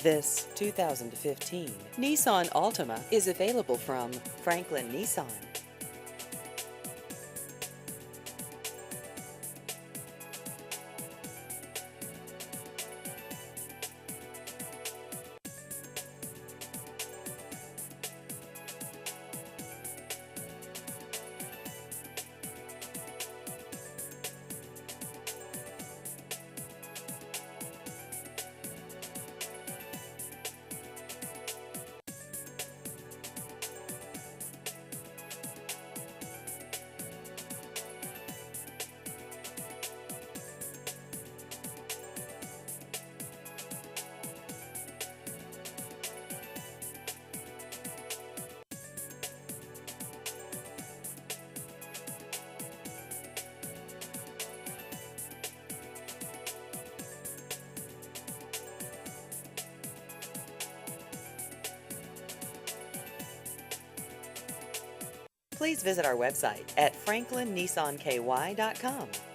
This 2015 Nissan Altima is available from Franklin Nissan. Please visit our website at franklinnissanky.com.